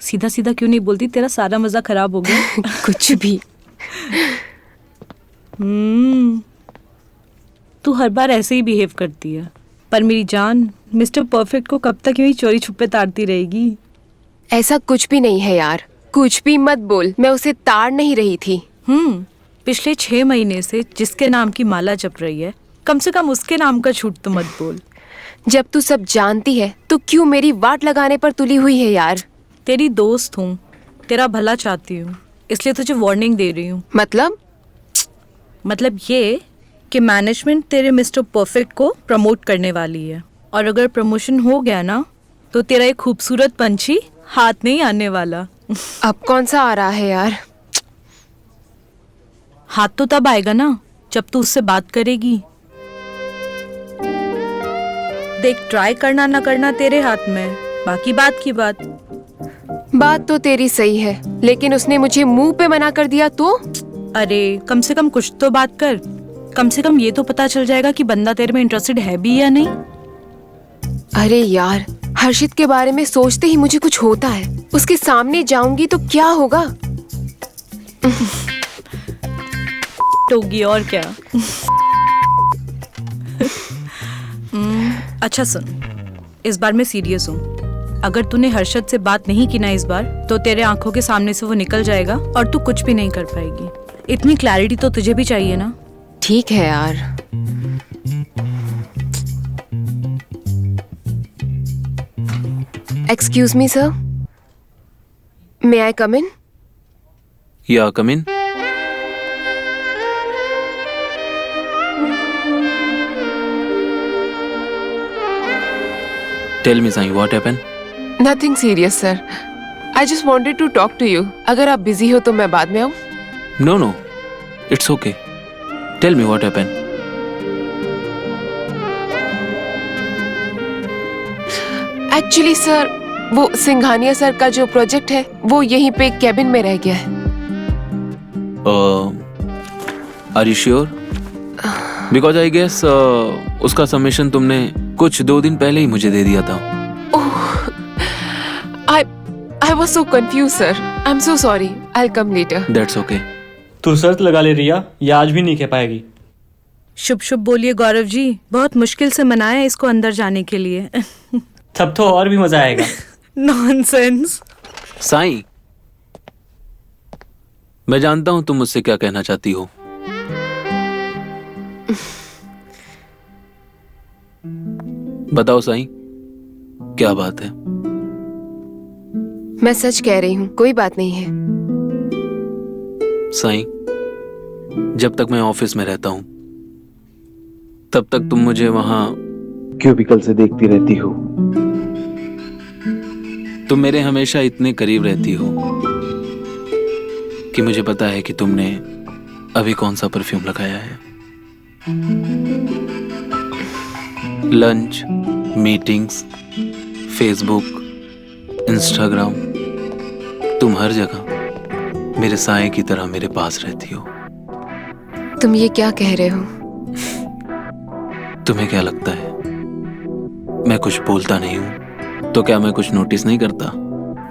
सीधा सीधा क्यों नहीं बोलती? तेरा सारा मजा खराब हो गया। कुछ भी। तू हर बार ऐसे ही बिहेव करती है। पर मेरी जान, मिस्टर परफेक्ट को कब तक यूं ही चोरी छुपे ताड़ती रहेगी? ऐसा कुछ भी नहीं है यार, कुछ भी मत बोल। मैं उसे ताड़ नहीं रही थी। पिछले 6 महीने से जिसके नाम की माला जप रही है, कम से कम उसके नाम का झूठ तो मत बोल। जब तू सब जानती है तो क्यों मेरी वाट लगाने पर तुली हुई है यार? तेरी दोस्त हूँ, तेरा भला चाहती हूँ, इसलिए तुझे वार्निंग दे रही हूँ। मतलब ये कि मैनेजमेंट तेरे मिस्टर परफेक्ट को प्रमोट करने वाली है, और अगर प्रमोशन हो गया ना तो तेरा एक खूबसूरत पंछी हाथ नहीं आने वाला। अब कौन सा आ रहा है यार? हाथ तो तब आएगा ना जब तू उससे बात करेगी। देख, ट्राई करना ना करना तेरे हाथ में, बाकी बात की बात। बात तो तेरी सही है, लेकिन उसने मुझे मुंह पे मना कर दिया तो? अरे कम से कम कुछ तो बात कर। कम से कम ये तो पता चल जाएगा कि बंदा तेरे में इंटरेस्टेड है भी या नहीं। अरे यार, हर्षित के बारे में सोचते ही मुझे कुछ होता है। उसके सामने जाऊंगी तो क्या होगा? टोगी और क्या। अच्छा सुन, इस बार मैं सीरियस हूँ। अगर तूने हर्षद से बात नहीं की ना इस बार, तो तेरे आंखों के सामने से वो निकल जाएगा और तू कुछ भी नहीं कर पाएगी। इतनी क्लैरिटी तो तुझे भी चाहिए ना। ठीक है यार। Excuse me sir, may I come in? या come in. Tell me Sai, what happened? Nothing serious sir, I just wanted to talk to you. अगर आप बिजी हो तो मैं बाद में आऊं? No no, it's okay. Tell me what happened. Actually sir, वो सिंघानिया सर का जो प्रोजेक्ट है वो यहीं पे कैबिन में रह गया है। Are you sure? Because I guess उसका सबमिशन तुमने कुछ 2 दिन पहले ही मुझे दे दिया था। I was so confused, sir. I'm so sorry. I'll come later. That's okay. तू शर्त लगा ले रिया, ये आज भी नहीं कह पाएगी। शुभ शुभ बोलिए गौरव जी, बहुत मुश्किल से मनाया इसको अंदर जाने के लिए। तब तो और भी मजा आएगा। नॉनसेंस। साई, मैं जानता हूं तुम मुझसे क्या कहना चाहती हो। बताओ साई, क्या बात है? मैं सच कह रही हूँ, कोई बात नहीं है। साई, जब तक मैं ऑफिस में रहता हूं तब तक तुम मुझे वहां क्यूबिकल से देखती रहती हो। तुम मेरे हमेशा इतने करीब रहती हो कि मुझे पता है कि तुमने अभी कौन सा परफ्यूम लगाया है। लंच, मीटिंग्स, फेसबुक, इंस्टाग्राम, तुम हर जगह मेरे साए की तरह मेरे पास रहती हो। तुम ये क्या कह रहे हो? तुम्हें क्या लगता है मैं कुछ बोलता नहीं हूं? तो क्या मैं कुछ नोटिस नहीं करता?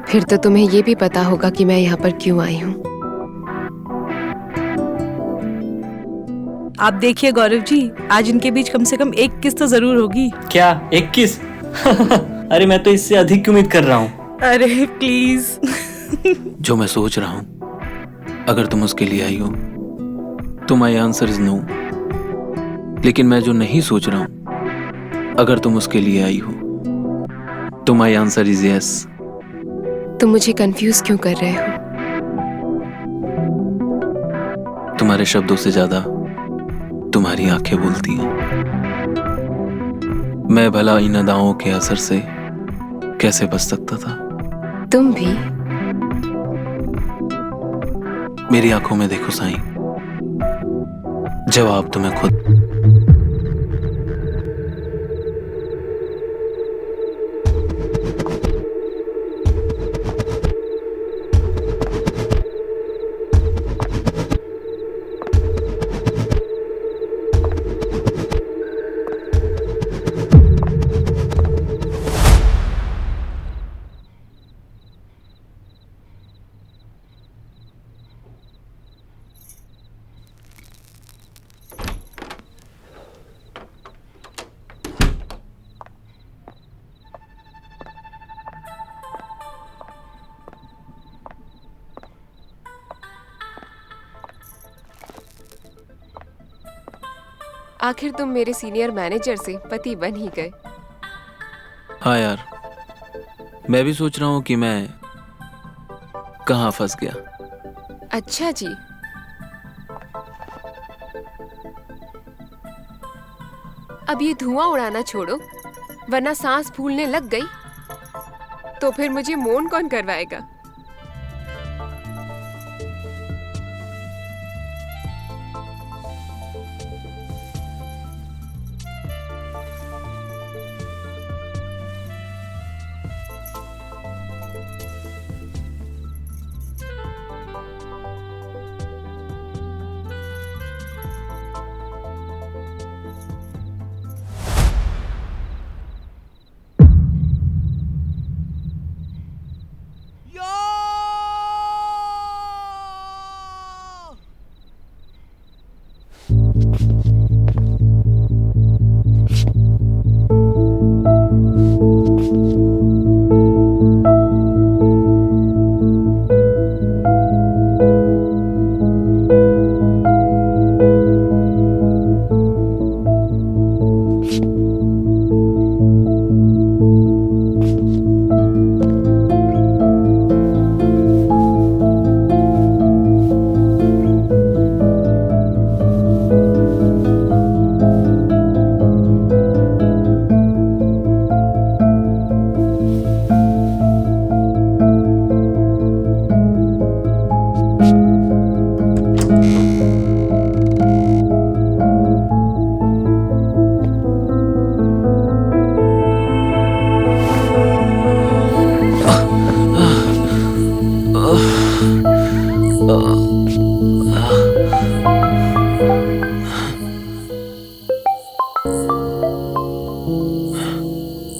फिर तो तुम्हें ये भी पता होगा कि मैं यहाँ पर क्यों आई हूँ। आप देखिए गौरव जी, आज इनके बीच कम से कम एक किस तो जरूर होगी। क्या 21? अरे मैं तो इससे अधिक की उम्मीद कर रहा हूँ। अरे प्लीज। जो मैं सोच रहा हूं, अगर तुम उसके लिए आई हो तो माय आंसर इज नो। लेकिन मैं जो नहीं सोच रहा हूं, अगर तुम उसके लिए आई हो तो माय आंसर इज यस। तुम मुझे कंफ्यूज क्यों कर रहे हो? तुम्हारे शब्दों से ज्यादा तुम्हारी आंखें बोलती हैं। मैं भला इन अदाओं के असर से कैसे बच सकता था? तुम भी? मेरी आंखों में देखो साईं, जवाब तुम्हें खुद। आखिर तुम मेरे सीनियर मैनेजर से पति बन ही गए। हाँ यार, मैं भी सोच रहा हूँ कि मैं कहाँ फंस गया। अच्छा जी। अब ये धुआं उड़ाना छोड़ो, वरना सांस फूलने लग गई तो फिर मुझे मौन कौन करवाएगा।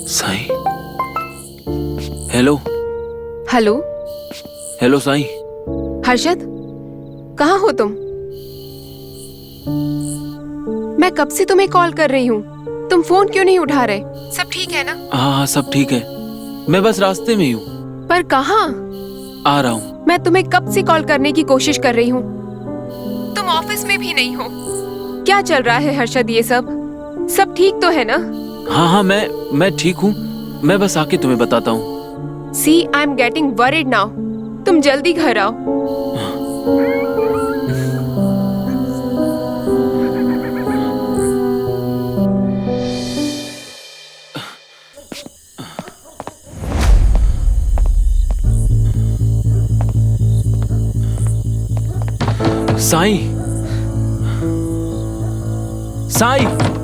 Sai, hello. Hello. Hello Sai. Harshad, कहाँ हो तुम? मैं कब से तुम्हें कॉल कर रही हूँ, तुम फोन क्यों नहीं उठा रहे? सब ठीक है ना? हाँ हाँ, सब ठीक है। मैं बस रास्ते में ही हूँ। पर कहाँ? आ रहा हूँ। मैं तुम्हें कब से कॉल करने की कोशिश कर रही हूँ, तुम ऑफिस में भी नहीं हो। क्या चल रहा है हर्षद ये सब ठीक तो है ना? हाँ हाँ, मैं ठीक हूँ। मैं बस आके तुम्हें बताता हूँ। See, I'm getting worried now. तुम जल्दी घर आओ। साईं, साईं।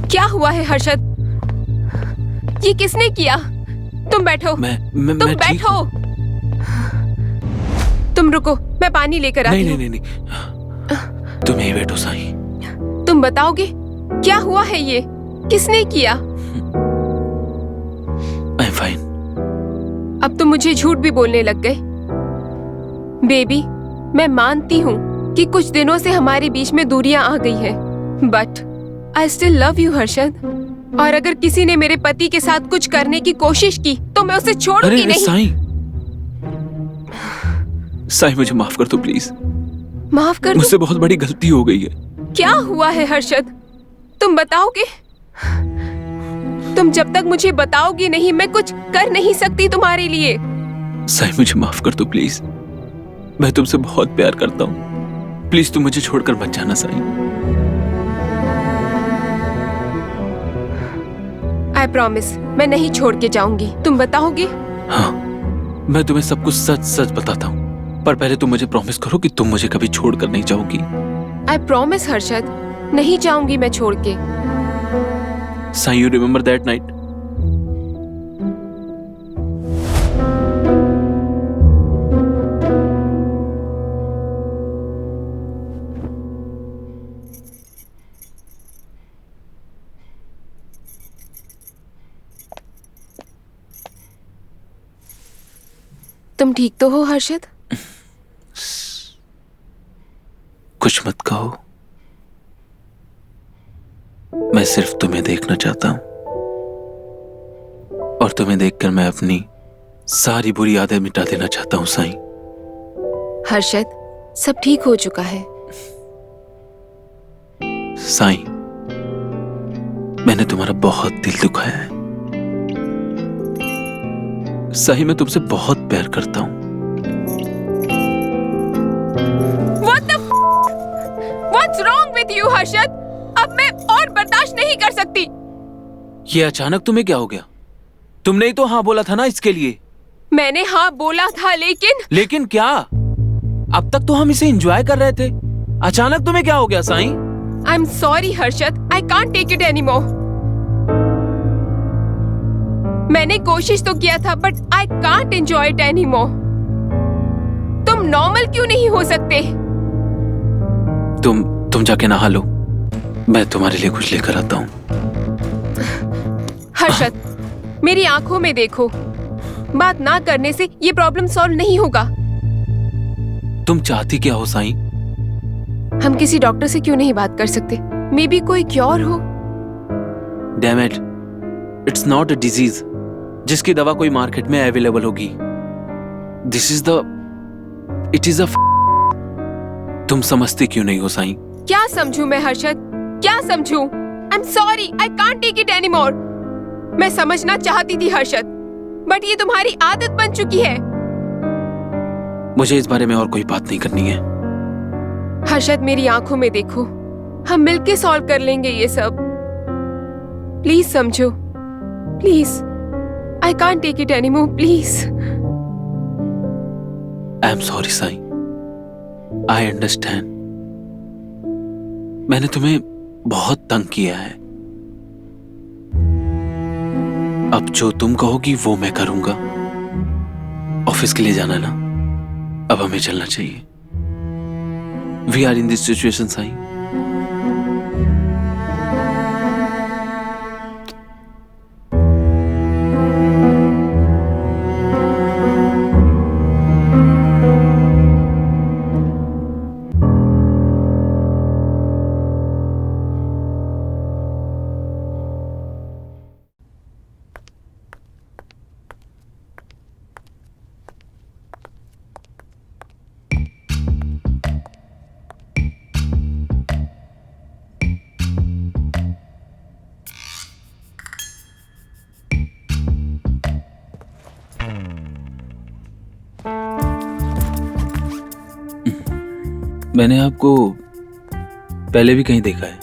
क्या हुआ है हर्षद? ये किसने किया? तुम बैठो। तुम मैं ठीक बैठो। तुम रुको, मैं पानी लेकर आती हूँ। नहीं, तुम यहीं बैठो साईं। तुम बताओगे क्या हुआ है? ये किसने किया? I am fine. अब तुम मुझे झूठ भी बोलने लग गए। बेबी, मैं मानती हूँ कि कुछ दिनों से हमारे बीच में दूरियां आ गई है, but I still love you Harshad. और अगर किसी ने मेरे पति के साथ कुछ करने की कोशिश की तो मैं उसे छोड़ूंगी नहीं। साईं, मुझे माफ कर दो प्लीज। माफ कर दो? मुझसे बहुत बड़ी गलती हो गई है। क्या हुआ है हर्षद? तुम बताओगे? तुम जब तक मुझे बताओगी नहीं, मैं कुछ कर नहीं सकती तुम्हारे लिए। साईं, मुझे माफ कर दो प्लीज। मैं तुमसे बहुत प्यार करता हूँ। प्लीज तुम मुझे छोड़कर मत जाना साईं। आई प्रॉमिस, मैं नहीं छोड़ के जाऊंगी। तुम बताओगे? हाँ, मैं तुम्हें सब कुछ सच सच बताता हूँ, पर पहले तुम मुझे प्रॉमिस करो कि तुम मुझे कभी छोड़कर नहीं जाओगी। आई प्रॉमिस हर्षद, नहीं जाऊंगी मैं छोड़ के। Sai, you remember that night? तुम ठीक तो हो हर्षद? कुछ मत कहो। मैं सिर्फ तुम्हें देखना चाहता हूं और तुम्हें देखकर मैं अपनी सारी बुरी आदत मिटा देना चाहता हूं साईं। हर्षद, सब ठीक हो चुका है। साईं, मैंने तुम्हारा बहुत दिल दुखाया है। साईं, मैं तुमसे बहुत प्यार करता हूं। What's wrong with you, Harshad? अब मैं और बर्दाश्त नहीं कर सकती। ये अचानक तुम्हें क्या हो गया? तुमने ही तो हाँ बोला था ना इसके लिए। मैंने हाँ बोला था, लेकिन क्या? अब तक तो हम इसे एंजॉय कर रहे थे, अचानक तुम्हें क्या हो गया Sai? I'm sorry, Harshad. I can't take it anymore. मैंने कोशिश तो किया था, but I can't enjoy it anymore. तुम नॉर्मल क्यों नहीं हो सकते? तुम जाके नहा लो, मैं तुम्हारे लिए कुछ लेकर आता हूँ। हर्षद, मेरी आंखों में देखो। बात ना करने से ये प्रॉब्लम सॉल्व नहीं होगा। तुम चाहती क्या हो साईं? हम किसी डॉक्टर से क्यों नहीं बात कर सकते? मे बी कोई क्योर हो। Damn it, it's not a disease जिसकी दवा कोई मार्केट में अवेलेबल होगी। It is a तुम समझती क्यों नहीं हो साईं? क्या समझूं मैं हर्षद, क्या समझूं? I'm sorry, I can't take it anymore. मैं समझना चाहती थी हर्षद, बट ये तुम्हारी आदत बन चुकी है। मुझे इस बारे में और कोई बात नहीं करनी है। हर्षद, मेरी आंखों में देखो, हम मिलके सॉल्व कर लेंगे ये सब। प्लीज समझो, please. I can't take it anymore, please. I am sorry Sai, I understand. मैंने तुम्हें बहुत तंग किया है। अब जो तुम कहोगी वो मैं करूंगा। ऑफिस के लिए जाना ना, अब हमें चलना चाहिए। We are in this situation Sai. मैंने आपको पहले भी कहीं देखा है।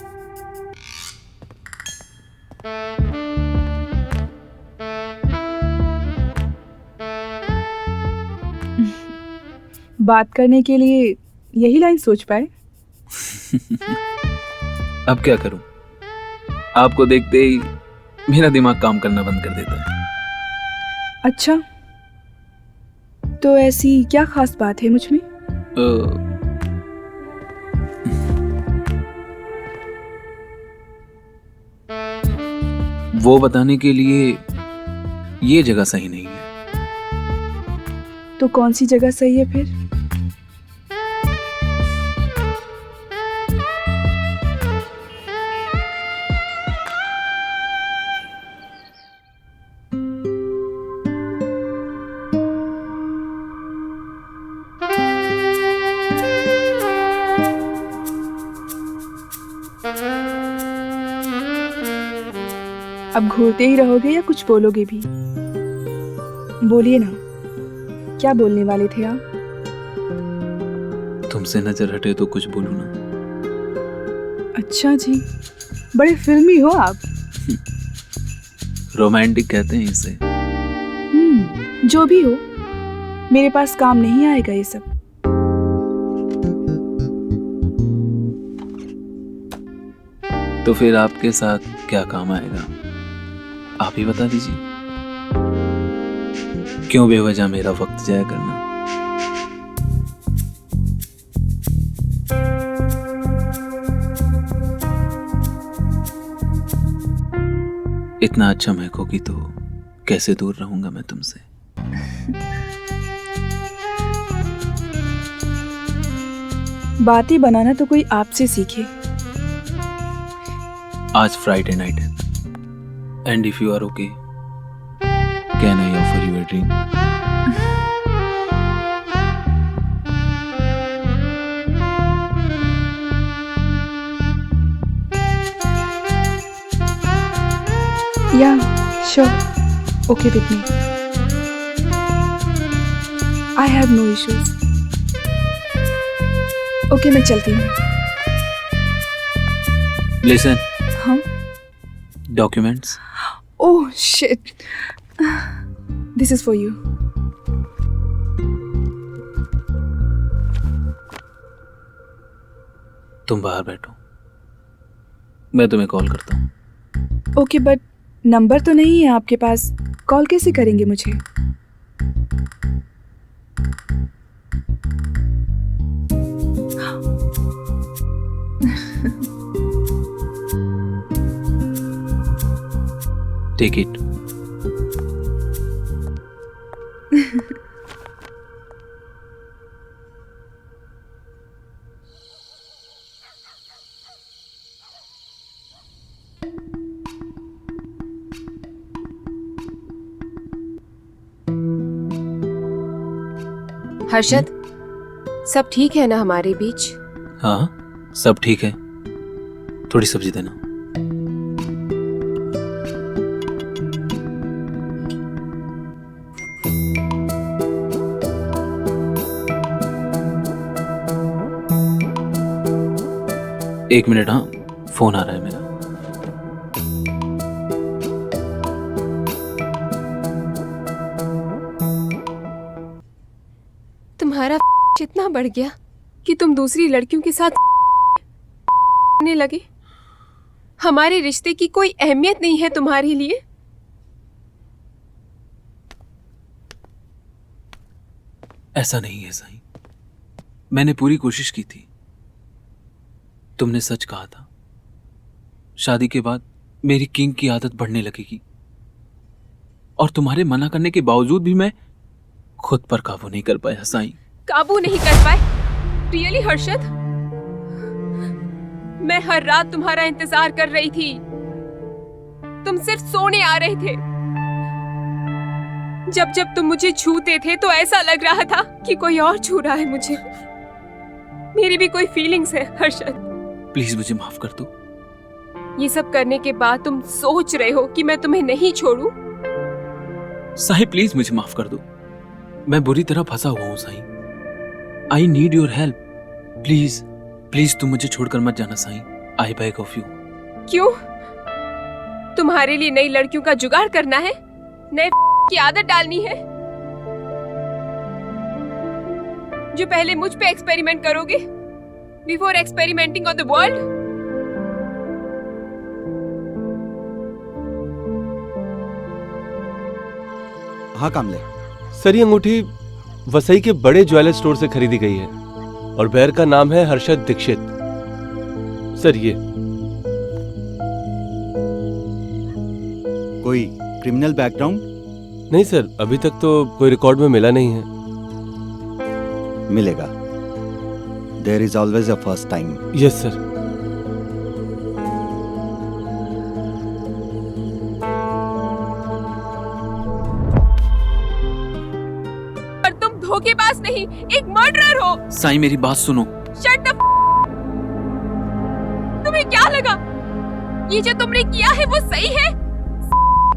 बात करने के लिए यही लाइन सोच पाए? अब क्या करूं? आपको देखते ही मेरा दिमाग काम करना बंद कर देता है। अच्छा, तो ऐसी क्या खास बात है मुझ में? वो बताने के लिए ये जगह सही नहीं है। तो कौन सी जगह सही है फिर? अब घूरते ही रहोगे या कुछ बोलोगे भी? बोलिए ना, क्या बोलने वाले थे आप? तुमसे नजर हटे तो कुछ बोलूं ना। अच्छा जी, बड़े फिल्मी हो आप। रोमांटिक कहते हैं इसे। जो भी हो, मेरे पास काम नहीं आएगा ये सब। तो फिर आपके साथ क्या काम आएगा? आप ही बता दीजिए। क्यों बेवजह मेरा वक्त जाया करना? इतना अच्छा महकोगी तो कैसे दूर रहूंगा मैं तुमसे। बातें बनाना तो कोई आपसे सीखे। आज फ्राइडे नाइट है and if you are okay can I offer you a drink? Yeah, sure. Okay with me. I have no issues. Okay, मैं चलती हूँ. लिसन, हाँ? Documents. Oh shit. This is for you. तुम बाहर बैठो, मैं तुम्हें कॉल करता हूँ. ओके बट नंबर तो नहीं है आपके पास. कॉल कैसे करेंगे मुझे? Take it. हर्षद, सब ठीक है ना हमारे बीच? हाँ सब ठीक है. थोड़ी सब्जी देना. एक मिनट. हाँ फोन आ रहा है मेरा. तुम्हारा इतना बढ़ गया कि तुम दूसरी लड़कियों के साथ करने लगे. हमारे रिश्ते की कोई अहमियत नहीं है तुम्हारे लिए. ऐसा नहीं है साईं, मैंने पूरी कोशिश की थी. तुमने सच कहा था, शादी के बाद मेरी किंग की आदत बढ़ने लगेगी और तुम्हारे मना करने के बावजूद भी मैं खुद पर काबू नहीं कर पाया साईं. काबू नहीं कर पाए? रियली हर्षद? मैं हर रात तुम्हारा इंतजार कर रही थी. तुम सिर्फ सोने आ रहे थे. जब जब तुम मुझे छूते थे तो ऐसा लग रहा था कि कोई और छू रहा है मुझे. मेरी भी कोई फीलिंग्स है हर्षद. प्लीज मुझे माफ कर दो. ये सब करने के बाद तुम सोच रहे हो कि मैं तुम्हें नहीं छोड़ूं? साईं प्लीज मुझे माफ कर दो. मैं बुरी तरह फंसा हुआ हूं Sai. I need your help. Please please तुम मुझे छोड़कर मत जाना Sai. I beg of you. क्यों? तुम्हारे लिए नई लड़कियों का जुगाड़ करना है? नए की आदत डालनी है जो पहले मुझ पे एक्सपेरिमेंट करोगे before experimenting on the world? हाँ कामले. सर ये अंगूठी वसई के बड़े ज्वेलर स्टोर से खरीदी गई है और बेयर का नाम है हर्षद दीक्षित. सर ये कोई क्रिमिनल बैकग्राउंड? नहीं सर, अभी तक तो कोई रिकॉर्ड में मिला नहीं है. मिलेगा. There is always a first time. Yes sir. पर तुम धोखेबाज नहीं, एक मर्डरर हो. साईं मेरी बात सुनो. शट द तुम्हें क्या लगा ये जो तुमने किया है वो सही है?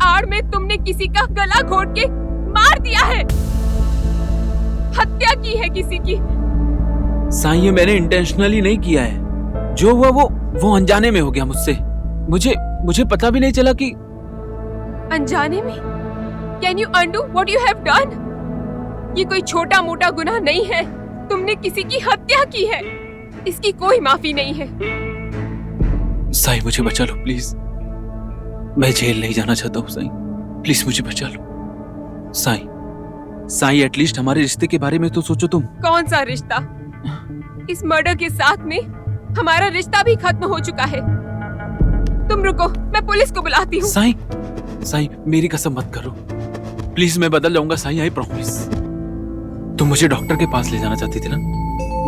आड़ में तुमने किसी का गला घोट के मार दिया है. हत्या की है किसी की. साईं ये मैंने इंटेंशनली नहीं किया है. जो हुआ वो अनजाने में हो गया मुझसे. मुझे पता भी नहीं चला कि. अनजाने में? Can you undo what you have done? ये कोई छोटा मोटा गुनाह नहीं है. तुमने किसी की हत्या की है. इसकी कोई माफी नहीं है. साईं मुझे बचा लो प्लीज. मैं जेल नहीं जाना चाहता हूँ साईं. प्लीज मुझे बचा लो साईं. एटलीस्ट हमारे रिश्ते के बारे में तो सोचो तुम. कौन सा रिश्ता? इस मर्डर के साथ में हमारा रिश्ता भी खत्म हो चुका है. तुम रुको, मैं पुलिस को बुलाती हूँ. साईं मेरी कसम मत करो प्लीज. मैं बदल जाऊंगा साईं, आई प्रॉमिस. तुम मुझे डॉक्टर के पास ले जाना चाहती थी ना?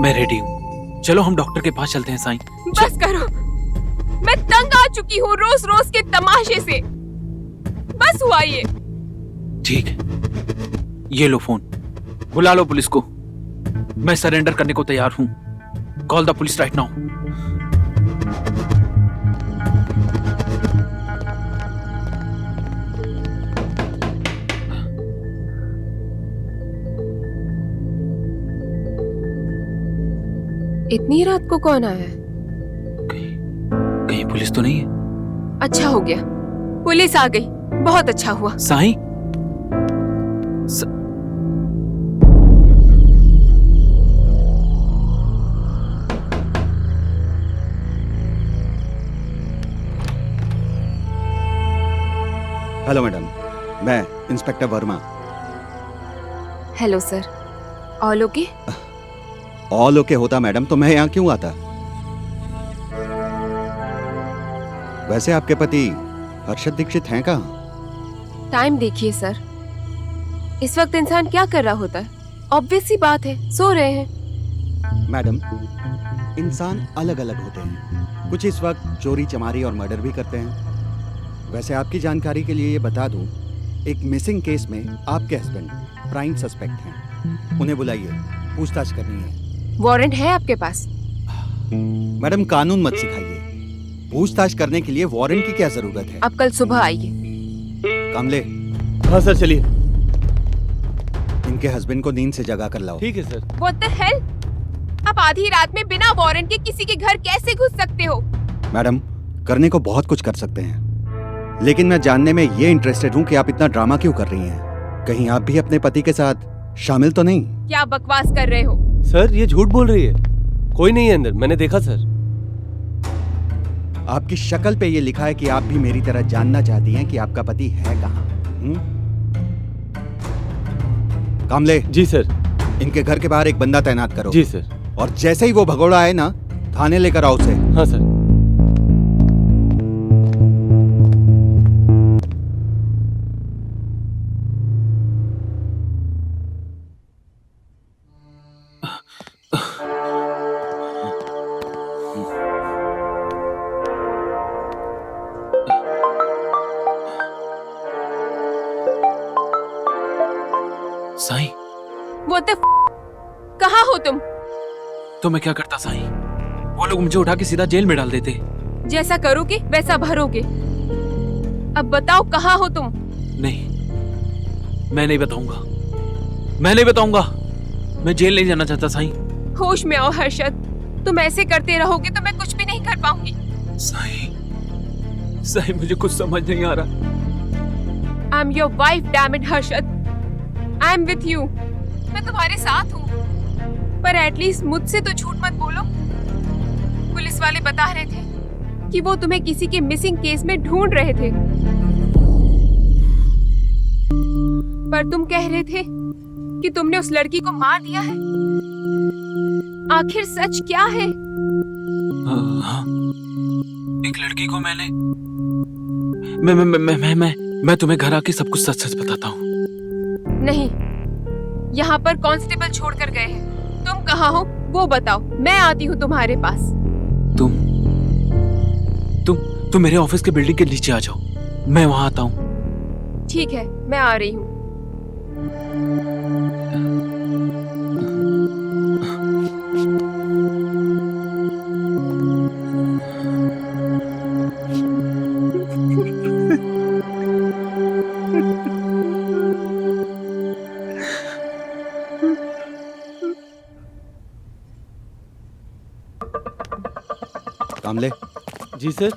मैं रेडी हूँ. चलो हम डॉक्टर के पास चलते हैं साईं. बस करो. मैं तंग आ चुकी हूँ रोज रोज के तमाशे से। बस हुआ ये। ठीक है, ये लो फोन, बुला लो पुलिस को। मैं सरेंडर करने को तैयार हूं। Call the police right now. इतनी रात को कौन आया है? कहीं पुलिस तो नहीं है? अच्छा हो गया, पुलिस आ गई, बहुत अच्छा हुआ। साईं, हेलो मैडम, मैं inspector Verma. Hello sir, all okay? All okay होता मैडम तो मैं यहाँ क्यों आता? वैसे आपके पति हर्षद दीक्षित हैं कहाँ? टाइम देखिए सर, इस वक्त इंसान क्या कर रहा होता है? ऑब्वियस सी बात है, सो रहे हैं। मैडम, इंसान अलग अलग होते हैं। कुछ इस वक्त चोरी चमारी और मर्डर भी करते हैं। वैसे आपकी जानकारी के लिए ये बता दूं, एक मिसिंग केस में आपके हस्बैंड प्राइम सस्पेक्ट हैं। उन्हें बुलाइए, पूछताछ करनी है। वारंट है आपके पास? मैडम, कानून मत सिखाइए। पूछताछ करने के लिए वारंट की क्या जरूरत है? आप कल सुबह आइए। कामले, हाँ सर, चलिए। इनके हस्बैंड को नींद से जगा कर लाओ। ठीक है सर। What the hell? आप आधी रात में बिना वारंट के किसी के घर कैसे घुस सकते हो? मैडम, करने को बहुत कुछ कर सकते हैं, लेकिन मैं जानने में ये इंटरेस्टेड हूँ कि आप इतना ड्रामा क्यों कर रही हैं। कहीं आप भी अपने पति के साथ शामिल तो नहीं? क्या बकवास कर रहे हो? सर, ये झूठ बोल रही है। कोई नहीं है अंदर, मैंने देखा सर। आपकी शक्ल पे ये लिखा है कि आप भी मेरी तरह जानना चाहती हैं कि आपका पति है कहाँ। कामले जी सर। इनके घर के बाहर एक बंदा तैनात करो। जी सर। और जैसे ही वो भगोड़ा आए ना, थाने लेकर आओ उसे। हाँ सर। साईं, What the कहाँ हो तुम? तो मैं क्या करता साईं? वो लोग मुझे उठा के सीधा जेल में डाल देते। जैसा करोगे वैसा भरोगे। अब बताओ कहाँ हो तुम? नहीं, मैं नहीं बताऊंगा। मैं नहीं बताऊंगा। मैं जेल नहीं जाना चाहता साईं। होश में आओ हर्षद, तुम ऐसे करते रहोगे तो मैं कुछ भी नहीं कर पाऊंगी। साईं, साईं मुझे कुछ समझ नहीं आ रहा। I am your wife, damn it Harshad. I am with you. मैं तुम्हारे साथ हूँ, पर एटलीस्ट मुझसे तो झूठ मत बोलो। पुलिस वाले बता रहे थे कि वो तुम्हें किसी के मिसिंग केस में ढूंढ रहे थे, पर तुम कह रहे थे कि तुमने उस लड़की को मार दिया है। आखिर सच क्या है? हाँ, एक लड़की को मैंने मैं तुम्हें घर आके सब कुछ सच सच बताता हूँ। नहीं, यहाँ पर कांस्टेबल छोड़कर गए हैं। तुम कहाँ हो वो बताओ, मैं आती हूँ तुम्हारे पास। तुम मेरे ऑफिस के बिल्डिंग के नीचे आ जाओ, मैं वहां आता हूँ। ठीक है, मैं आ रही हूँ। कामले, जी सर।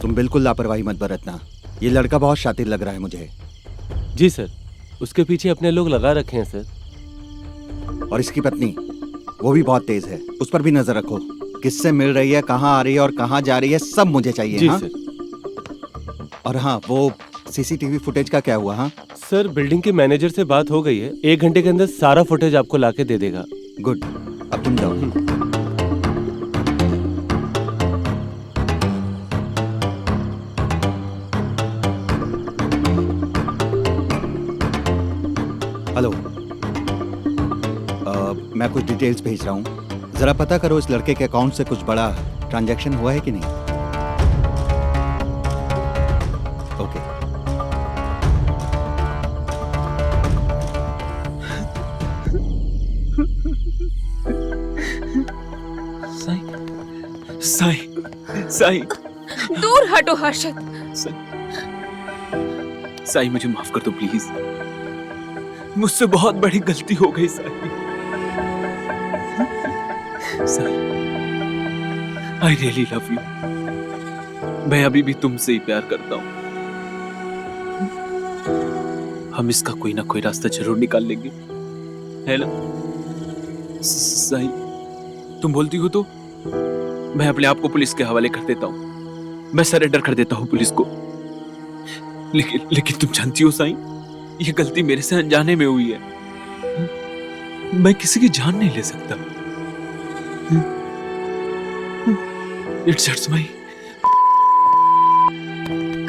तुम बिल्कुल लापरवाही मत बरतना। ये लड़का बहुत शातिर लग रहा है मुझे। जी सर, उसके पीछे अपने लोग लगा रखे हैं सर। और इसकी पत्नी, वो भी बहुत तेज है, उस पर भी नजर रखो। किससे मिल रही है, कहाँ आ रही है और कहाँ जा रही है, सब मुझे चाहिए। जी हाँ? सर। और हाँ, वो सीसीटीवी फुटेज का क्या हुआ? हाँ सर, बिल्डिंग के मैनेजर से बात हो गई है। 1 घंटे के अंदर सारा फुटेज आपको लाके दे देगा। गुड, अब तुम जाओ। हेलो, मैं कुछ डिटेल्स भेज रहा हूँ, जरा पता करो इस लड़के के अकाउंट से कुछ बड़ा ट्रांजैक्शन हुआ है कि नहीं। साईं, साईं, दूर हटो हर्षद। साईं मुझे माफ कर दो प्लीज। मुझसे बहुत बड़ी गलती हो गई Sai. Sai, I really love you. मैं अभी भी तुमसे ही प्यार करता हूं। हम इसका कोई ना कोई रास्ता जरूर निकाल लेंगे, है ना? साईं, तुम बोलती हो तो मैं अपने आप को पुलिस के हवाले कर देता हूं। मैं सरेंडर कर देता हूं पुलिस को। लेकिन तुम जानती हो साईं, ये गलती मेरे से अनजाने में हुई है। मैं किसी की जान नहीं ले सकता। It's hurts my.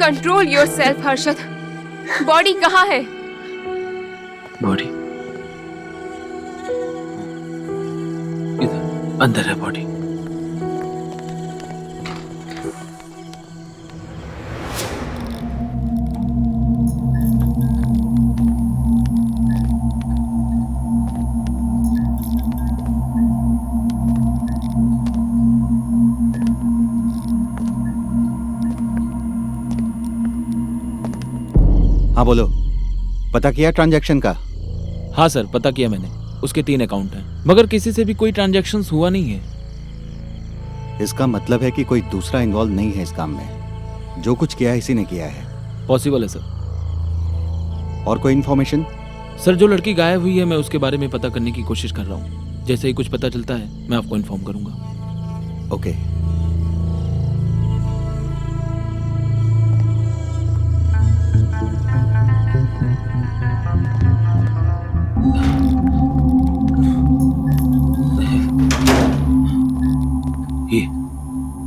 Control yourself Harshad. Body कहाँ है? बॉडी इधर अंदर है बॉडी। हाँ बोलो, पता किया ट्रांजैक्शन का? हाँ सर, पता किया मैंने। उसके 3 अकाउंट हैं, मगर किसी से भी कोई ट्रांजैक्शंस हुआ नहीं है। इसका मतलब है कि कोई दूसरा इन्वॉल्व नहीं है इस काम में। जो कुछ किया है इसी ने किया है। पॉसिबल है सर। और कोई इन्फॉर्मेशन? सर, जो लड़की गायब हुई है मैं उसके बारे में पता करने की कोशिश कर रहा हूँ। जैसे ही कुछ पता चलता है मैं आपको इन्फॉर्म करूंगा। ओके।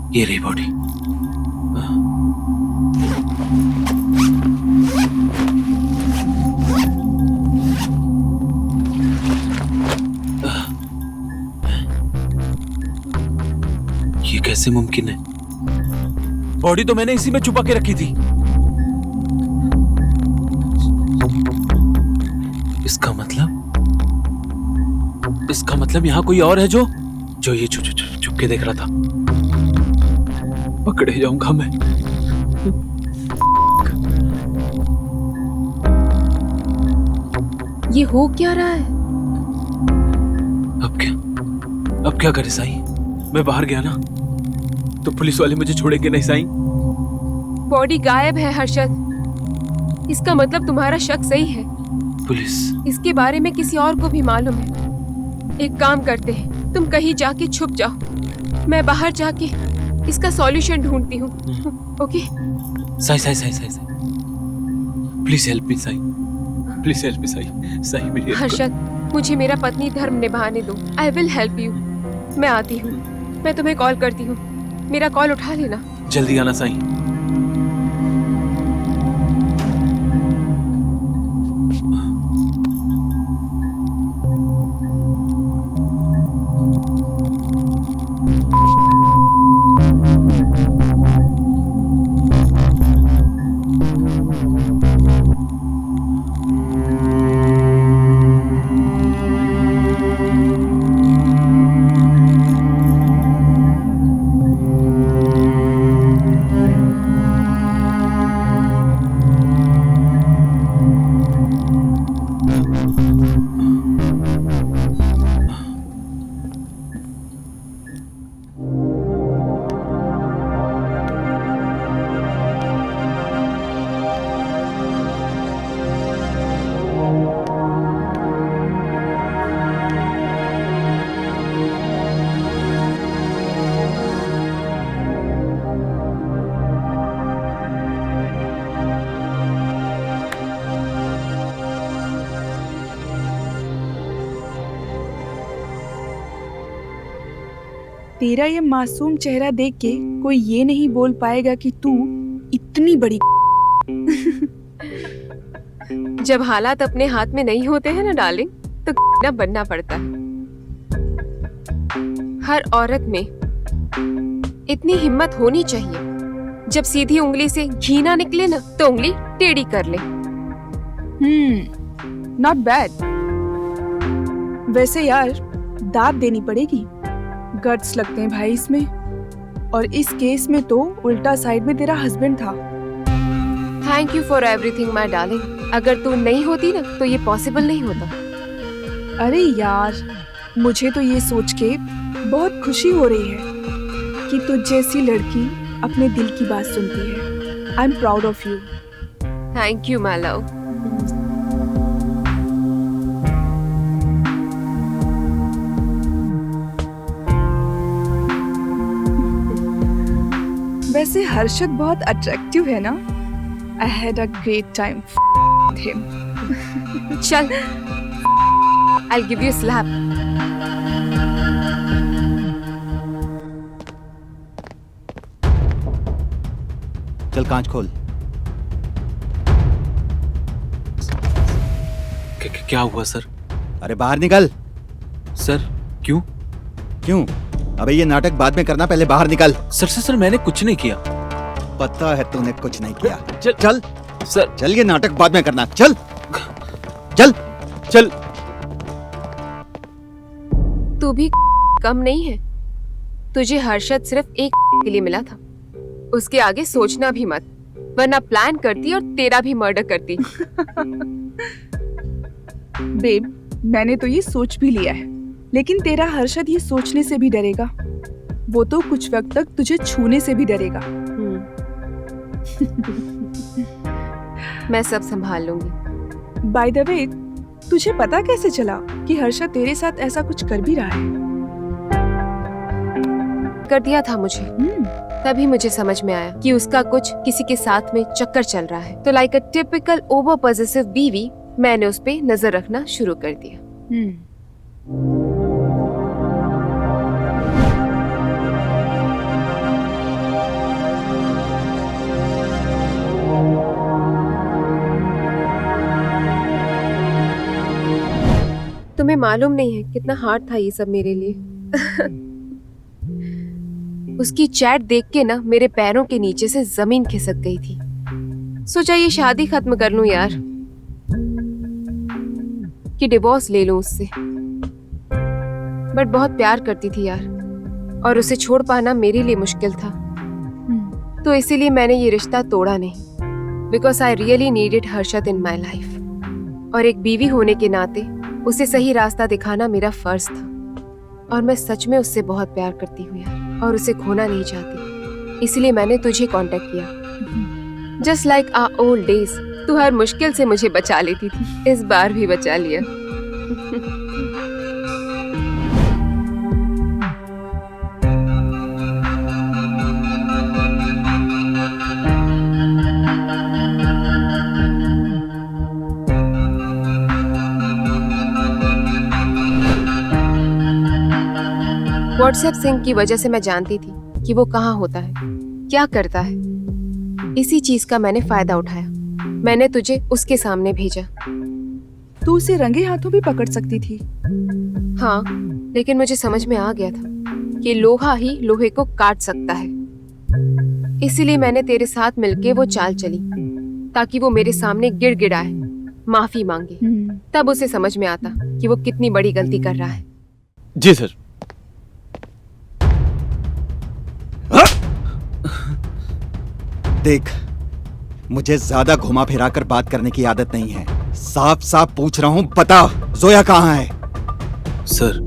ये रही बॉडी। ये कैसे मुमकिन है? बॉडी तो मैंने इसी में छुपा के रखी थी। इसका मतलब यहाँ कोई और है जो ये छुप के देख रहा था। पकड़े जाऊंगा मैं। ये हो क्या रहा है? अब क्या करे साईं? मैं बाहर गया ना तो पुलिस वाले मुझे छोड़ेंगे नहीं साईं। बॉडी गायब है हर्षद। इसका मतलब तुम्हारा शक सही है। पुलिस? इसके बारे में किसी और को भी मालूम है। एक काम करते हैं, तुम कहीं जाके छुप जाओ, मैं बाहर जाके इसका सॉल्यूशन ढूंढती हूँ। Okay? Sai, please help me Sai, please help me Sai. Sai मेरी हर्षद, मुझे मेरा पत्नी धर्म निभाने दो। I will help you. मैं आती हूँ, मैं तुम्हें कॉल करती हूँ। मेरा कॉल उठा लेना। जल्दी आना साईं। तेरा ये मासूम चेहरा देख के कोई ये नहीं बोल पाएगा कि तू इतनी बड़ी जब हालात अपने हाथ में नहीं होते हैं ना डार्लिंग, तो ना बनना पड़ता है। हर औरत में इतनी हिम्मत होनी चाहिए, जब सीधी उंगली से घी ना निकले ना तो उंगली टेढ़ी कर ले। Not bad. वैसे यार दाद देनी पड़ेगी। गट्स लगते हैं भाई इसमें। और इस केस में तो उल्टा साइड में तेरा हस्बैंड था। Thank you for everything my darling. अगर तू नहीं होती ना तो ये पॉसिबल नहीं होता। अरे यार, मुझे तो ये सोच के बहुत खुशी हो रही है कि तुझ जैसी लड़की अपने दिल की बात सुनती है। I am proud of you. Thank you my love. वैसे हर्षद बहुत अट्रैक्टिव है ना? I had a great time with him. चल, I'll give you a slap. चल कांच खोल। क्या हुआ सर? अरे बाहर निकल। सर क्यों? क्यों? अबे ये नाटक बाद में करना, पहले बाहर निकल। सर मैंने कुछ नहीं किया। पता है तूने कुछ नहीं किया। चल चल सर। चल, ये नाटक बाद में करना। चल चल चल। तू भी कम नहीं है। तुझे हर्षद सिर्फ एक के लिए मिला था। उसके आगे सोचना भी मत, वरना प्लान करती और तेरा भी मर्डर करती। बेब, मैंने तो ये सोच भी लिया है, लेकिन तेरा हर्षद ये सोचने से भी डरेगा। वो तो कुछ वक्त तक तुझे छूने से भी डरेगा। मैं सब संभाल लूंगी। बाय द वे, तुझे पता कैसे चला कि हर्षद तेरे साथ ऐसा कुछ कर भी रहा है? कर दिया था मुझे। तभी मुझे समझ में आया कि उसका कुछ किसी के साथ में चक्कर चल रहा है। तो like a typical over possessive बीवी, मैंने उस पे नजर रखना शुरू कर दिया। तुम्हें मालूम नहीं है कितना हार्ड था ये सब मेरे लिए। उसकी चैट देख के ना मेरे पैरों के नीचे से जमीन खिसक गई थी। सोचा ये शादी खत्म कर लूं यार, कि डिवोर्स ले लूं उससे। बट बहुत प्यार करती थी यार, और उसे छोड़ पाना मेरे लिए मुश्किल था। तो इसीलिए मैंने ये रिश्ता तोड़ा नहीं, because I really needed Harshad in my life. और एक बीवी होने के नाते उसे सही रास्ता दिखाना मेरा फर्ज था। और मैं सच में उससे बहुत प्यार करती हूँ यार, और उसे खोना नहीं चाहती। इसलिए मैंने तुझे कांटेक्ट किया। Just like our old days, तू हर मुश्किल से मुझे बचा लेती थी, इस बार भी बचा लिया। व्हाट्सएप सिंक की वजह से मैं जानती थी कि वो कहाँ होता है, क्या करता है। इसी चीज का मैंने फायदा उठाया। मैंने तुझे उसके सामने भेजा। तू उसे रंगे हाथों भी पकड़ सकती थी। हाँ, लेकिन मुझे समझ में आ गया था कि लोहा ही लोहे को काट सकता है। इसीलिए मैंने तेरे साथ मिलके वो चाल चली, ताकि वो मेरे सामने गिड़गिड़ाए, माफी मांगे। तब उसे समझ में आता कि वो कितनी बड़ी गलती कर रहा है। जी सर। देख, मुझे ज्यादा घुमा फिरा कर बात करने की आदत नहीं है। साफ साफ पूछ रहा हूँ, बता जोया कहाँ है? सर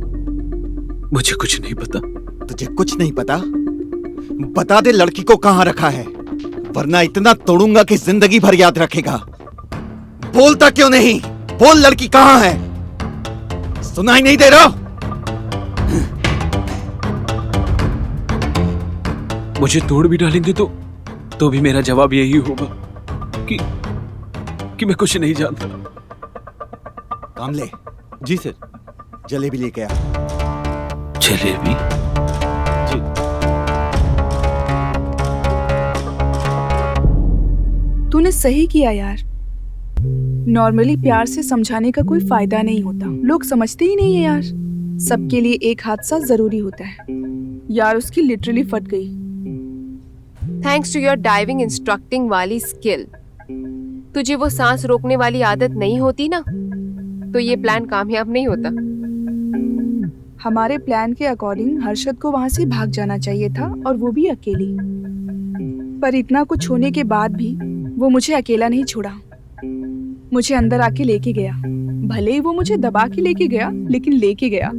मुझे कुछ नहीं पता। तुझे कुछ नहीं पता? बता दे लड़की को कहाँ रखा है, वरना इतना तोड़ूंगा कि जिंदगी भर याद रखेगा। बोलता क्यों नहीं? बोल, लड़की कहाँ है? सुनाई नहीं दे रहा? मुझे तोड़ भी डालेंगे तो भी मेरा जवाब यही होगा कि मैं कुछ नहीं जानता। कामले, जी सर। जलेबी लेके आ। जलेबी? जी। तूने सही किया यार। नॉर्मली प्यार से समझाने का कोई फायदा नहीं होता, लोग समझते ही नहीं है यार। सबके लिए एक हादसा जरूरी होता है। यार उसकी लिटरली फट गई। Thanks to your diving instructing वाली स्किल। तुझे वो सांस रोकने वाली आदत नहीं होती ना, तो ये प्लान कामयाब नहीं होता। हमारे प्लान के अकॉर्डिंग हर्षद को वहां से भाग जाना चाहिए था, और वो भी अकेली। पर इतना कुछ होने के बाद भी वो मुझे अकेला नहीं छोड़ा, मुझे अंदर आके लेके गया। भले ही वो मुझे दबा के लेके गया, लेकिन लेके गया।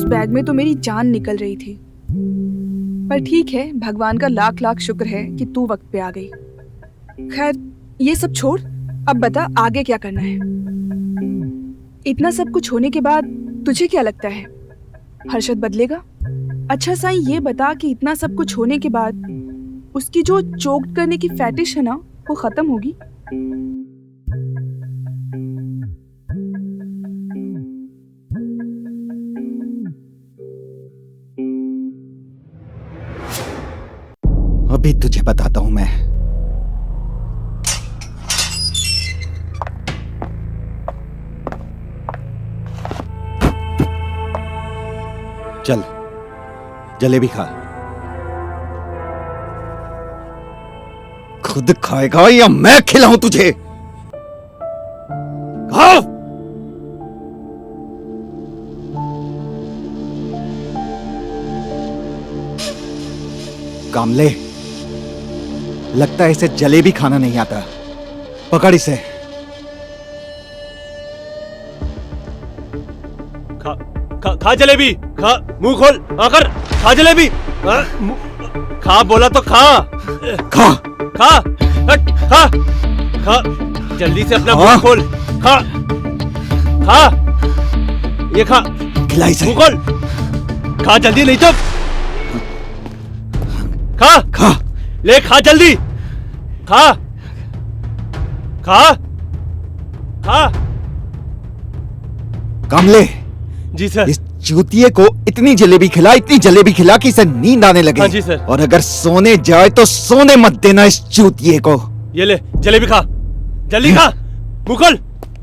बैग में तो मेरी जान निकल रही थी। पर ठीक है, भगवान का लाख लाख शुक्र है कि तू वक्त पे आ गई। खैर ये सब छोड़, अब बता आगे क्या करना है। इतना सब कुछ होने के बाद तुझे क्या लगता है हर्षद बदलेगा? अच्छा साईं ये बता कि इतना सब कुछ होने के बाद उसकी जो चोक्ड करने की फैटिश है ना, वो खत्म होगी? अभी तुझे बताता हूं मैं। चल जलेबी खा। खुद खाएगा या मैं खिलाऊं तुझे? खाओ। कामले, लगता है इसे जलेबी खाना नहीं आता। पकड़ इसे। खा जलेबी, खा, मुंह खोल आकर खा जलेबी। खा बोला तो खा। खा खा खा खा, जल्दी से अपना मुंह खोल। खा खा, ये खा, खिला इसे। मुंह खोल, खा जल्दी नहीं तो खा। खा ले खा जल्दी, खा खा खा। कामले, जी सर। इस चूतिए को इतनी जलेबी खिला कि इसे नींद आने लगे। हाँ जी सर। और अगर सोने जाए तो सोने मत देना इस चूतिए को। ये ले जलेबी खा, जल्दी खा, मुंह खोल।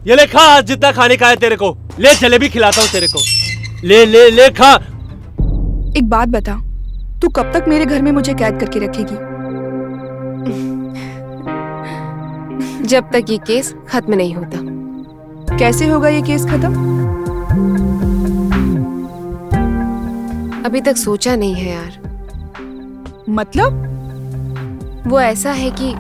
ये ले खा, जितना खाने का है तेरे को। ले जलेबी खिलाता हूँ तेरे को। ले ले ले खा। एक बात बता, तू कब तक मेरे घर में मुझे कैद करके रखेगी? जब तक ये केस खत्म नहीं होता। कैसे होगा ये केस खत्म? अभी तक सोचा नहीं है यार। मतलब? वो ऐसा है कि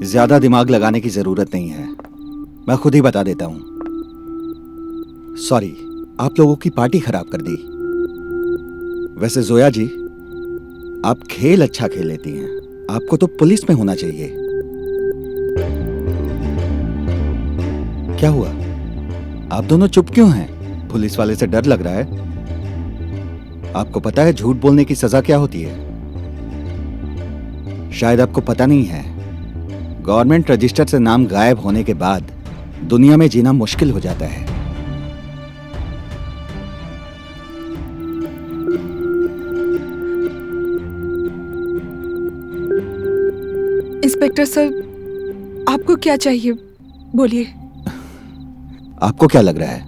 ज्यादा दिमाग लगाने की जरूरत नहीं है, मैं खुद ही बता देता हूं। सॉरी, आप लोगों की पार्टी खराब कर दी। वैसे जोया जी, आप खेल अच्छा खेल लेती हैं, आपको तो पुलिस में होना चाहिए। क्या हुआ, आप दोनों चुप क्यों हैं? पुलिस वाले से डर लग रहा है? आपको पता है झूठ बोलने की सजा क्या होती है? शायद आपको पता नहीं है, गवर्नमेंट रजिस्टर से नाम गायब होने के बाद दुनिया में जीना मुश्किल हो जाता है। इंस्पेक्टर सर, आपको क्या चाहिए? बोलिए। आपको क्या लग रहा है,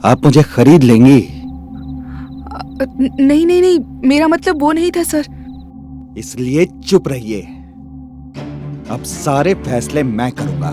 आप मुझे खरीद लेंगी? नहीं नहीं नहीं, मेरा मतलब वो नहीं था सर। इसलिए चुप रहिए, अब सारे फैसले मैं करूंगा।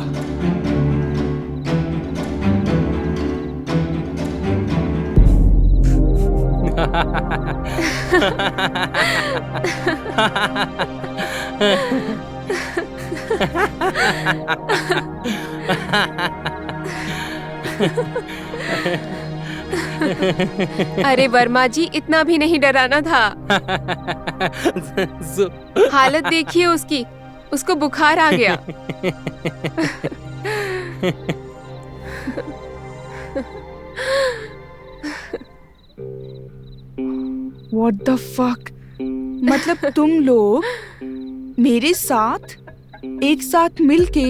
अरे वर्मा जी, इतना भी नहीं डराना था। हालत देखिए उसकी, उसको बुखार आ गया। What the fuck? मतलब तुम लोग मेरे साथ एक साथ मिलके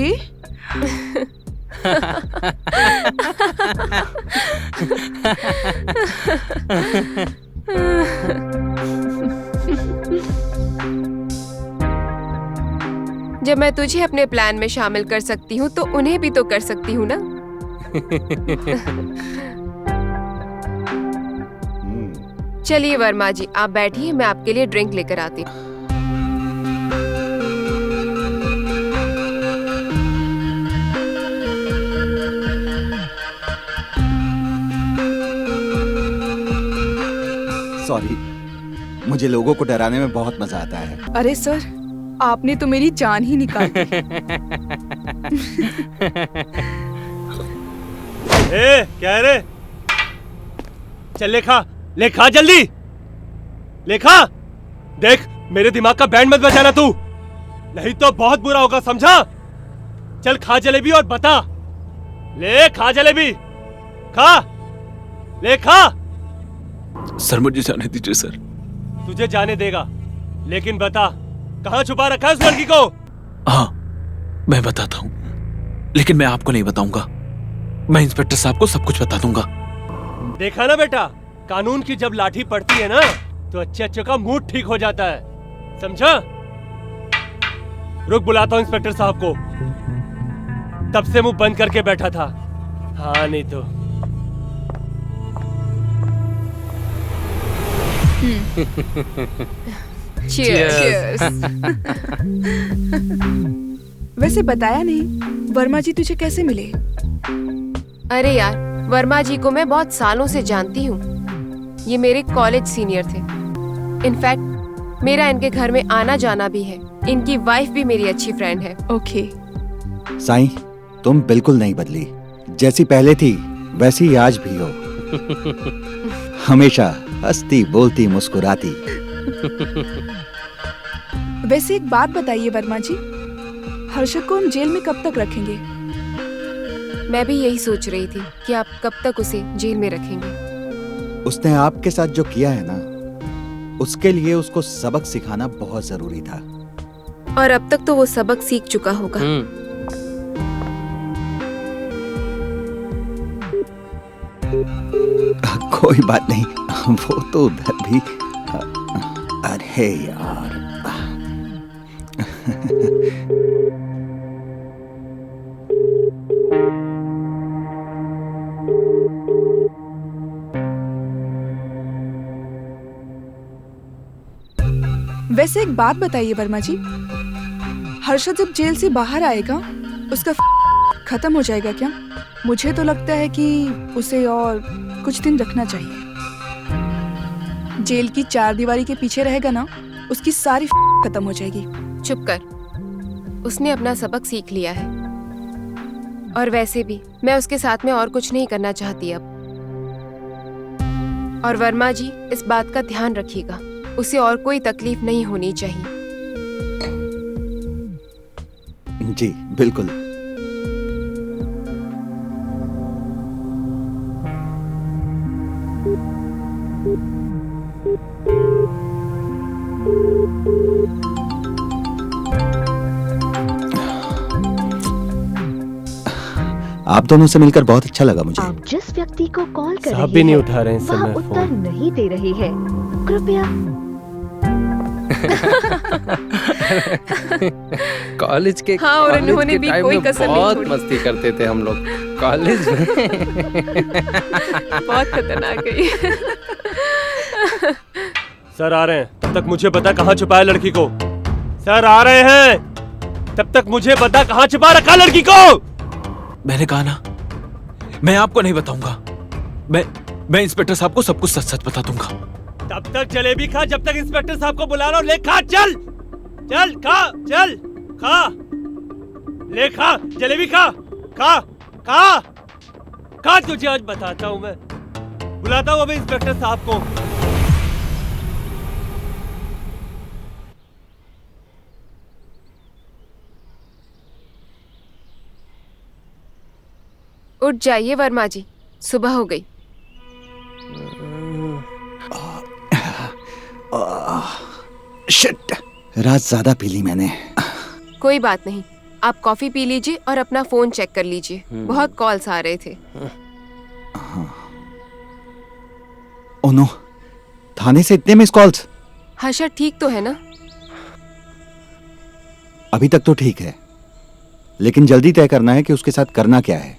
जब मैं तुझे अपने प्लान में शामिल कर सकती हूँ तो उन्हें भी तो कर सकती हूँ ना। चलिए वर्मा जी, आप बैठिए, मैं आपके लिए ड्रिंक लेकर आती हूँ। सॉरी, मुझे लोगों को डराने में बहुत मजा आता है। अरे सर, आपने तो मेरी जान ही निकाल दी। ए, क्या है रे? चल ले खा जल्दी, ले खा। देख, मेरे दिमाग का बैंड मत बजाना तू, नहीं तो बहुत बुरा होगा, समझा? चल खा जलेबी और बता। ले खा जलेबी, खा, ले खा। सर मुझे जाने दीजिए सर। तुझे जाने देगा, लेकिन बता कहाँ छुपा रखा है उस लड़की को? हाँ, मैं बताता हूँ, लेकिन मैं आपको नहीं बताऊंगा। मैं इंस्पेक्टर साहब को सब कुछ बता दूंगा। देखा ना बेटा, कानून की जब लाठी पड़ती है ना, तो अच्छे अच्छे का मूड ठीक हो जाता है, समझा? रुक, बुलाता हूँ इंस्पेक्टर साहब को। तब से मुंह बंद करके बैठा था। हाँ नहीं तो। Cheers. वैसे बताया नहीं, वर्मा जी तुझे कैसे मिले? अरे यार, वर्मा जी को मैं बहुत सालों से जानती हूँ। ये मेरे कॉलेज सीनियर थे। इनफैक्ट मेरा इनके घर में आना जाना भी है। इनकी वाइफ भी मेरी अच्छी फ्रेंड है। ओके। साईं, तुम बिल्कुल नहीं बदली, जैसी पहले थी वैसी आज भी हो। हमेशा हंसती बोलती मुस्कुराती। वैसे एक बात बताइए वर्मा जी, हर्षद को हम जेल में कब तक रखेंगे? मैं भी यही सोच रही थी कि आप कब तक उसे जेल में रखेंगे। उसने आपके साथ जो किया है ना, उसके लिए उसको सबक सिखाना बहुत जरूरी था। और अब तक तो वो सबक सीख चुका होगा। कोई बात नहीं, वो तो उधर भी। अरे यार। वैसे एक बात बताइए वर्मा जी, हर्षद जब जेल से बाहर आएगा उसका खत्म हो जाएगा क्या? मुझे तो लगता है कि उसे और कुछ दिन रखना चाहिए। जेल की चार दीवारी के पीछे रहेगा ना, उसकी सारी खत्म हो जाएगी। चुप कर, उसने अपना सबक सीख लिया है। और वैसे भी मैं उसके साथ में और कुछ नहीं करना चाहती अब। और वर्मा जी इस बात का ध्यान रखिएगा, उसे और कोई तकलीफ नहीं होनी चाहिए। जी बिल्कुल। आप दोनों से मिलकर बहुत अच्छा लगा मुझे। आप जिस व्यक्ति को कॉल कर साहब रहे भी नहीं हैं, उठा रहे हैं इस वह समय उत्तर फोन। नहीं दे रहे हैं। कृपया। कॉलेज के हाँ, और कॉलेज उन्होंने के भी टाइम कोई में कसर नहीं बहुत छोड़ी। मस्ती करते थे हम लोग कॉलेज में। बहुत खतरनाक है ये। सर आ रहे हैं, तब तक मुझे बता कहाँ छुपाया लड़की को। सर आ रहे हैं, तब तक मुझे बता कहाँ छुपा रखा लड़की को। मैंने कहा ना, मैं आपको नहीं बताऊंगा। मैं इंस्पेक्टर साहब को सब कुछ सच सच बता दूंगा। तब तक जलेबी खा जब तक इंस्पेक्टर साहब को बुला रहा हूं। ले खा, चल चल खा, चल खा, ले खा, जलेबी खा, खा खा खा। तुझे आज बताता हूं मैं, बुलाता हूं अभी इंस्पेक्टर साहब को। उठ जाइए वर्मा जी, सुबह हो गई। शिट, रात ज्यादा पी ली मैंने। कोई बात नहीं, आप कॉफी पी लीजिए और अपना फोन चेक कर लीजिए। बहुत कॉल्स आ रहे थे। ओह नो, थाने से इतने मिस कॉल्स। हर्षद ठीक तो है ना? अभी तक तो ठीक है, लेकिन जल्दी तय करना है कि उसके साथ करना क्या है,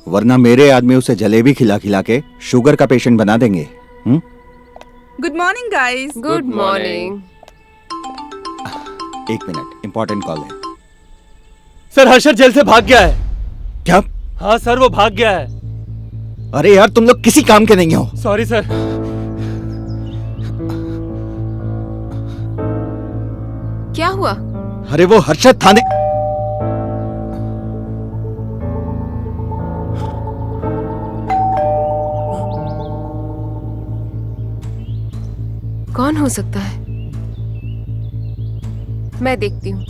वरना मेरे आदमी उसे जलेबी खिला खिला के शुगर का पेशेंट बना देंगे। Good morning guys. Good morning. एक मिनट, इंपॉर्टेंट कॉल है। सर हर्षद जेल से भाग गया है। क्या? हाँ सर, वो भाग गया है। अरे यार, तुम लोग किसी काम के नहीं हो। Sorry sir. क्या हुआ? अरे वो हर्षद थाने। कौन हो सकता है? मैं देखती हूँ।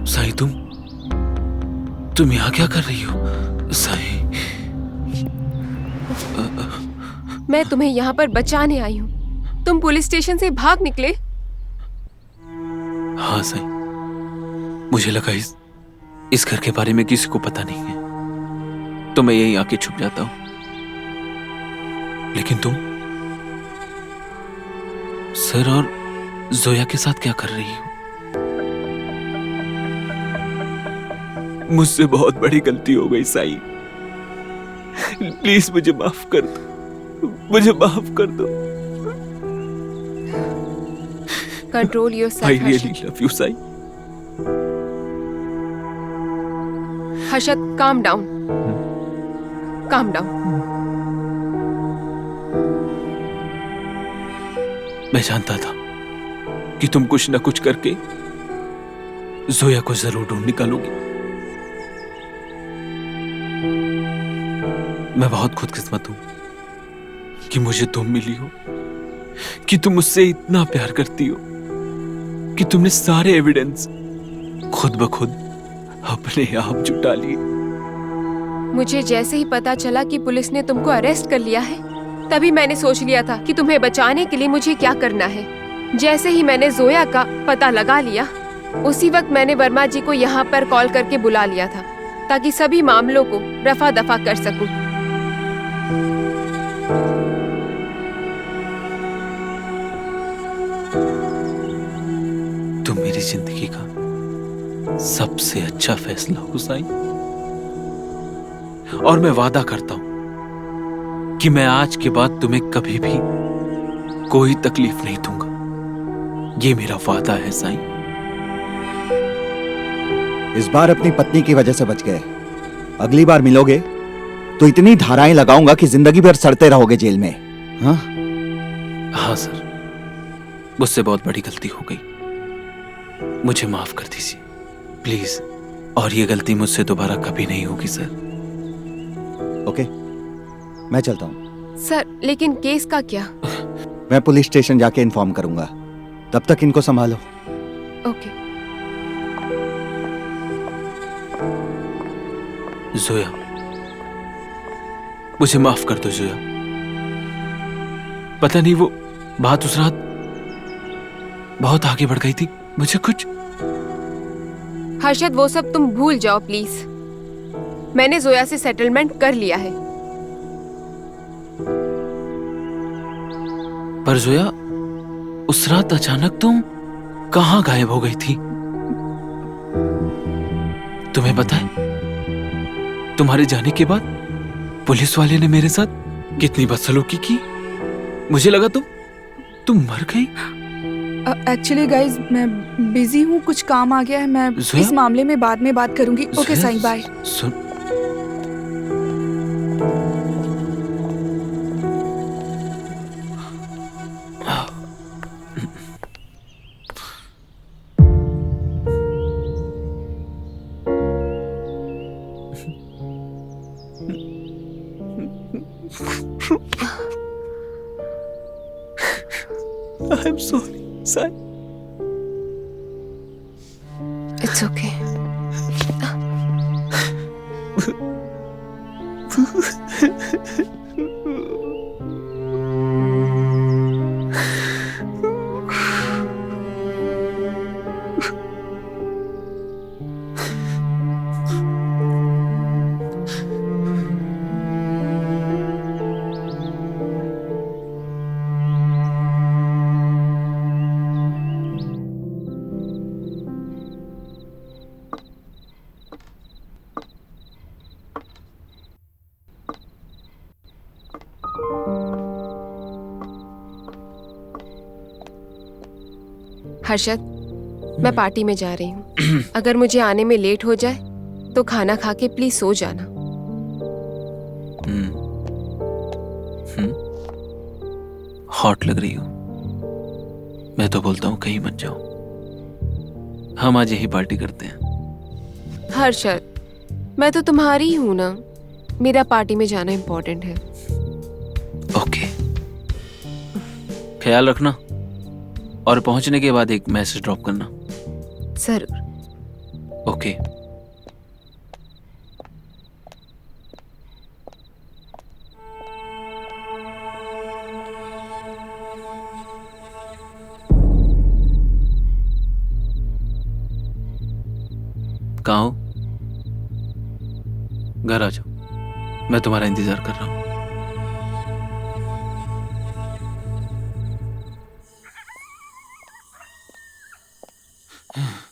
साई, तुम यहाँ क्या कर रही हो? साई, मैं तुम्हें यहाँ पर बचाने आई हूँ। तुम पुलिस स्टेशन से भाग निकले। हाँ साई, मुझे लगा इस घर के बारे में किसी को पता नहीं है, तो मैं यहीं आके छुप जाता हूँ। लेकिन सर, और जोया के साथ क्या कर रही हो? मुझसे बहुत बड़ी गलती हो गई साई। प्लीज मुझे माफ कर दो, मुझे माफ कर दो। Control I yourself really love you Sai. Harshad, calm down, calm down. मैं जानता था कि तुम कुछ न कुछ करके जोया को जरूर ढूंढ निकालोगी। मैं बहुत खुदकिस्मत हूं कि मुझे तुम मिली हो, कि तुम मुझसे इतना प्यार करती हो कि तुमने सारे एविडेंस खुद ब खुद अपने आप जुटा लिए। मुझे जैसे ही पता चला कि पुलिस ने तुमको अरेस्ट कर लिया है, तभी मैंने सोच लिया था कि तुम्हें बचाने के लिए मुझे क्या करना है। जैसे ही मैंने जोया का पता लगा लिया, उसी वक्त मैंने वर्मा जी को यहाँ पर कॉल करके बुला लिया था, ताकि सभी मामलों को रफा दफा कर सकूं। तुम मेरी जिंदगी का सबसे अच्छा फैसला हो साई, और मैं वादा करता हूं कि मैं आज के बाद तुम्हें कभी भी कोई तकलीफ नहीं दूंगा। ये मेरा वादा है साई। इस बार अपनी पत्नी की वजह से बच गए। अगली बार मिलोगे तो इतनी धाराएं लगाऊंगा कि जिंदगी भर सड़ते रहोगे जेल में। हाँ हाँ सर, मुझसे बहुत बड़ी गलती हो गई, मुझे माफ कर दीजिए प्लीज। और ये गलती मुझसे दोबारा कभी नहीं होगी सर। ओके, मैं चलता हूँ। सर, लेकिन केस का क्या? मैं पुलिस स्टेशन जाके इन्फॉर्म करूंगा, तब तक इनको संभालो। ओके। जोया, मुझे माफ कर दो जोया। पता नहीं वो बात उस रात बहुत आगे बढ़ गई थी, मुझे कुछ। हर्षद, वो सब तुम भूल जाओ प्लीज। मैंने जोया से सेटलमेंट कर लिया है। पर जोया, उस रात अचानक तुम कहां गायब हो गई थी? तुम्हें पता है, तुम्हारे जाने के बाद पुलिस वाले ने मेरे साथ कितनी बदसलूकी की। मुझे लगा तुम मर गई। एक्चुअली गाइज, मैं बिजी हूँ, कुछ काम आ गया है। मैं जोया? इस मामले में बाद में बात करूंगी। Okay Zoya, Sai, bye. सुन, I'm sorry, Sai. It's okay. Harshad, मैं पार्टी में जा रही हूँ। अगर मुझे आने में लेट हो जाए तो खाना खा के प्लीज सो जाना। हॉट लग रही हो। मैं तो बोलता हूँ कहीं मत जाओ, हम आज यही पार्टी करते हैं। हर्षद, मैं तो तुम्हारी ही हूँ ना, मेरा पार्टी में जाना इम्पोर्टेंट है। ओके, ख्याल रखना, और पहुंचने के बाद एक मैसेज ड्रॉप करना। जरूर। ओके। कहाँ हो? घर आ जाओ, मैं तुम्हारा इंतजार कर रहा हूँ। हाँ।